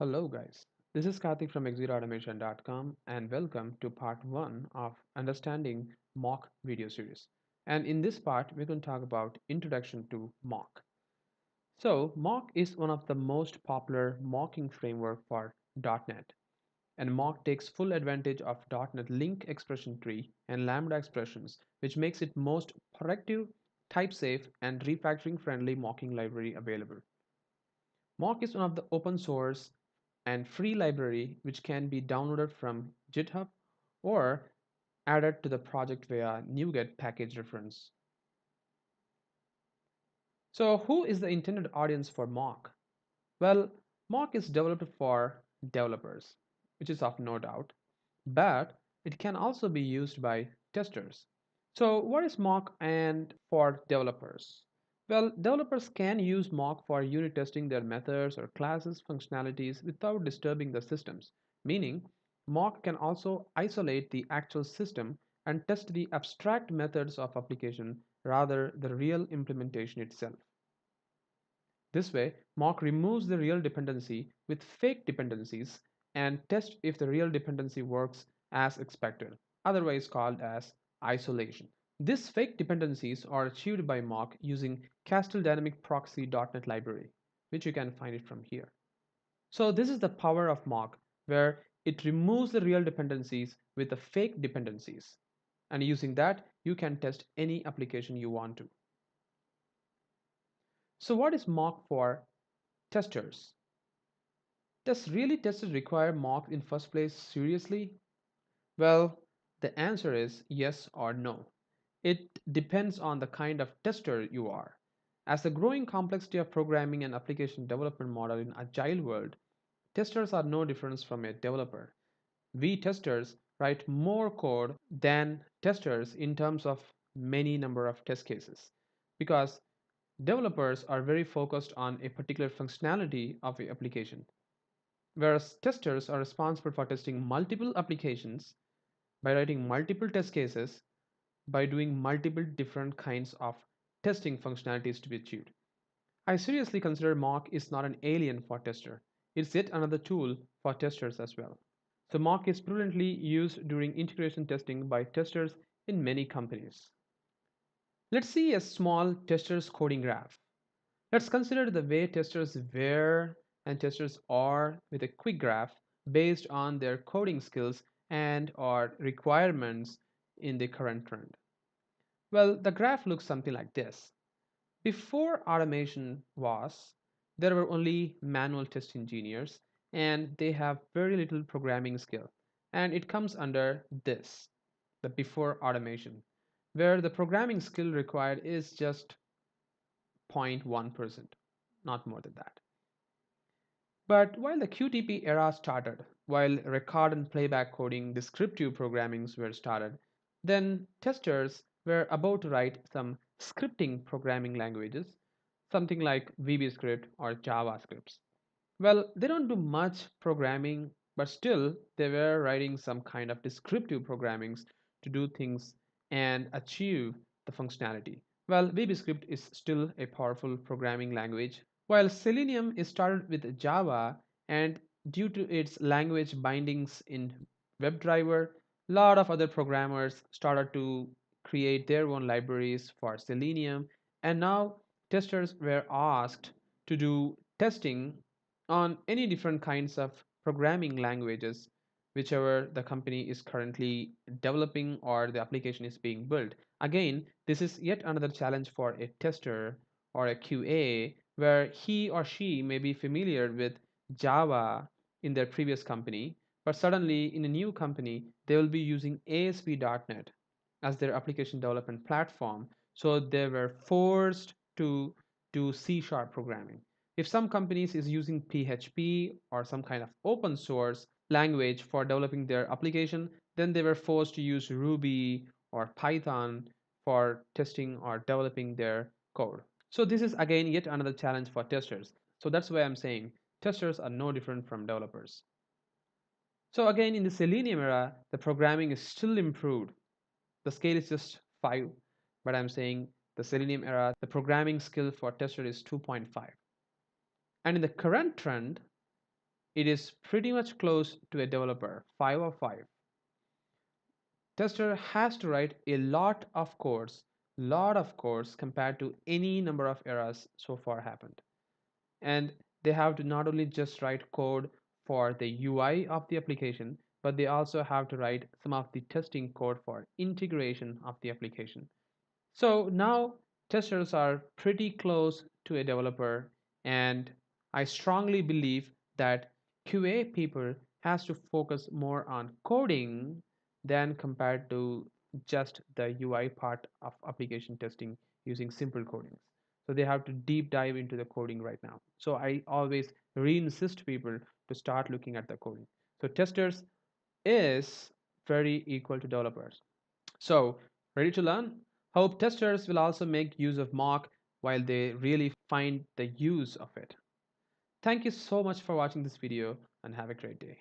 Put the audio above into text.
Hello guys, this is Karthik from exitautomation.com and welcome to part 1 of Understanding Mock video series. And in this part, we're going to talk about Introduction to Mock. So, Mock is one of the most popular mocking framework for .NET, and Mock takes full advantage of .NET link expression tree and lambda expressions, which makes it most productive, type-safe, and refactoring-friendly mocking library available. Mock is one of the open source and free library which can be downloaded from GitHub or added to the project via NuGet package reference. So who is the intended audience for Mock? Well, Mock is developed for developers, which is of no doubt, but it can also be used by testers. So what is Mock and for developers? Well, developers can use Mock for unit testing their methods or classes functionalities without disturbing the systems, meaning Mock can also isolate the actual system and test the abstract methods of application rather the real implementation itself. This way, Mock removes the real dependency with fake dependencies and tests if the real dependency works as expected, otherwise called as isolation. These fake dependencies are achieved by Mock using Castle Dynamic Proxy.NET library, which you can find it from here. So this is the power of Mock, where it removes the real dependencies with the fake dependencies. And using that, you can test any application you want to. So what is Mock for testers? Does really testers require mock in first place seriously? Well, the answer is yes or no. It depends on the kind of tester you are. As the growing complexity of programming and application development model in agile world, testers are no different from a developer. We testers write more code than testers in terms of many number of test cases because developers are very focused on a particular functionality of a application, whereas testers are responsible for testing multiple applications by writing multiple test cases, by doing multiple different kinds of testing functionalities to be achieved. I seriously consider mock is not an alien for tester. It's yet another tool for testers as well. So mock is prudently used during integration testing by testers in many companies. Let's see a small tester's coding graph. Let's consider the way testers were and testers are with a quick graph based on their coding skills and or requirements in the current trend. Well, the graph looks something like this. Before automation was, there were only manual test engineers and they have very little programming skill. And it comes under this, the before automation, where the programming skill required is just 0.1%, not more than that. But while the QTP era started, while record and playback coding descriptive programmings were started, then testers were about to write some scripting programming languages, something like VBScript or JavaScripts. Well, they don't do much programming, but still they were writing some kind of descriptive programmings to do things and achieve the functionality. Well, VBScript is still a powerful programming language, while Selenium is started with Java, and due to its language bindings in WebDriver, a lot of other programmers started to create their own libraries for Selenium, and now testers were asked to do testing on any different kinds of programming languages, whichever the company is currently developing or the application is being built. Again, this is yet another challenge for a tester or a QA where he or she may be familiar with Java in their previous company, but suddenly in a new company, they will be using ASP.NET as their application development platform. So they were forced to do C sharp programming. If some companies is using PHP or some kind of open source language for developing their application, then they were forced to use Ruby or Python for testing or developing their code. So this is again yet another challenge for testers. So that's why I'm saying testers are no different from developers. So again, in the Selenium era, the programming is still improved. The scale is just 5, but I'm saying the Selenium era, the programming skill for tester is 2.5. And in the current trend, it is pretty much close to a developer, 5 or 5. Tester has to write a lot of codes compared to any number of errors so far happened. And they have to not only just write code for the UI of the application, but they also have to write some of the testing code for integration of the application. So now testers are pretty close to a developer, and I strongly believe that QA people has to focus more on coding than compared to just the UI part of application testing using simple codings. So they have to deep dive into the coding right now. So I always re-insist people to start looking at the coding. So testers is very equal to developers. So, ready to learn? Hope testers will also make use of mock while they really find the use of it. Thank you so much for watching this video and have a great day.